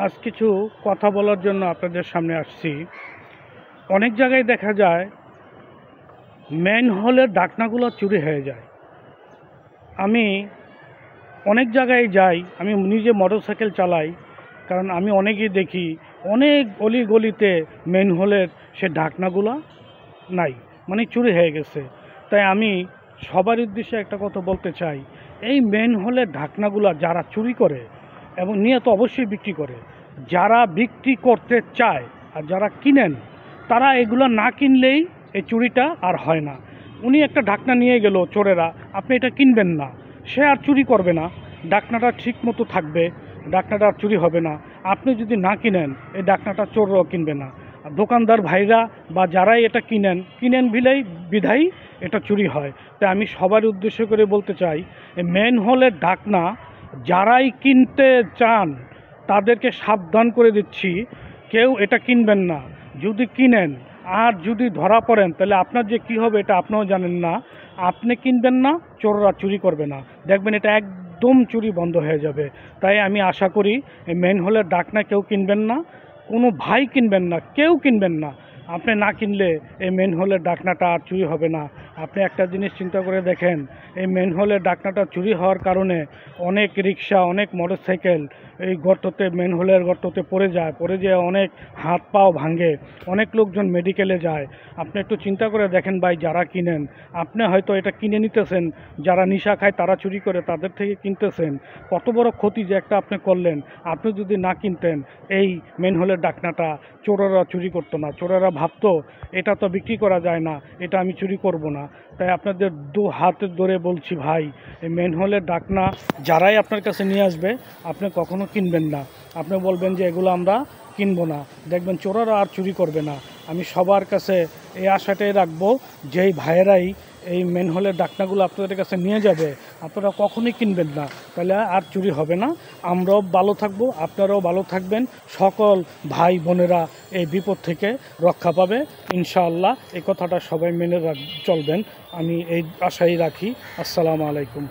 আজ কিছু কথা বলার জন্য আপনাদের সামনে আসছি। অনেক জায়গায় দেখা যায় ম্যানহোলের ঢাকনাগুলো চুরি হয়ে যায়। আমি অনেক জায়গায় যাই, আমি নিজে মোটরসাইকেল চালাই, কারণ আমি অনেকেই দেখি অনেক গলি গলিতে ম্যানহোলের সে ঢাকনাগুলো নাই, মানে চুরি হয়ে গেছে। তাই আমি সবার উদ্দেশ্যে একটা কথা বলতে চাই, এই ম্যানহোলের ঢাকনাগুলো যারা চুরি করে এবং নিয়ে তো অবশ্যই বিক্রি করে, যারা বিক্রি করতে চায় আর যারা কিনেন তারা এগুলো না কিনলেই এই চুরিটা আর হয় না। উনি একটা ঢাকনা নিয়ে গেল চোরেরা, আপনি এটা কিনবেন না, সে আর চুরি করবে না, ঢাকনাটা ঠিক মতো থাকবে, ঢাকনাটা আর চুরি হবে না। আপনি যদি না কিনেন এই ঢাকনাটা চোররাও কিনবে না। দোকানদার ভাইরা বা যারাই এটা কিনেন বিধাই এটা চুরি হয়। তাই আমি সবার উদ্দেশ্য করে বলতে চাই, এই ম্যানহোলের ঢাকনা যারাই কিনতে চান তাদেরকে সাবধান করে দিচ্ছি, কেউ এটা কিনবেন না। যদি কিনেন আর যদি ধরা পড়েন তাহলে আপনার যে কী হবে এটা আপনিও জানেন না। আপনি কিনবেন না, চোররা চুরি করবে না, দেখবেন এটা একদম চুরি বন্ধ হয়ে যাবে। তাই আমি আশা করি এই ম্যানহোলের ঢাকনা কেউ কিনবেন না, কোনো ভাই কিনবেন না, কেউ কিনবেন না। আপনি না কিনলে এই ম্যানহোলের ঢাকনাটা আর চুরি হবে না। আপনি একটা জিনিস চিন্তা করে দেখেন, এই ম্যানহোলের ঢাকনাটা চুরি হওয়ার কারণে অনেক রিক্সা, অনেক মোটরসাইকেল এই গর্ততে, ম্যানহোলের গর্ততে পড়ে যায়, অনেক হাত পাও ভাঙে, অনেক লোকজন মেডিকেলে যায়। আপনি একটু চিন্তা করে দেখেন ভাই, যারা কিনেন, আপনি হয়তো এটা কিনে নিতেছেন, যারা নেশা খায় তারা চুরি করে তাদের থেকে কিনতেছেন, কত বড় ক্ষতি যে একটা আপনি করলেন। আপনি যদি না কিনতেন এই ম্যানহোলের ঢাকনাটা, চোরেরা চুরি করতো না, চোরেরা ভাবতো এটা তো বিক্রি করা যায় না, এটা আমি চুরি করব না। তাই আপনাদের দু হাতে ধরে বলছি ভাই, এই ম্যানহোলের ঢাকনা যারাই আপনার কাছে নিয়ে আসবে আপনি কখনো কিনবেন না। আপনি বলবেন যে এগুলো আমরা কিনবো না, দেখবেন চোরেরা আর চুরি করবে না। আমি সবার কাছে এই আশাটাই রাখবো, যেই ভাইয়েরাই এই ম্যানহোলের ঢাকনাগুলো আপনাদের কাছে নিয়ে যাবে আপনারা কখনোই কিনবেন না, তাহলে আর চুরি হবে না। আমরাও ভালো থাকবো, আপনারাও ভালো থাকবেন, সকল ভাই বোনেরা এই বিপদ থেকে রক্ষা পাবে ইনশাআল্লাহ। এই কথাটা সবাই মেনে চলবেন, আমি এই আশাই রাখি। আসসালামু আলাইকুম।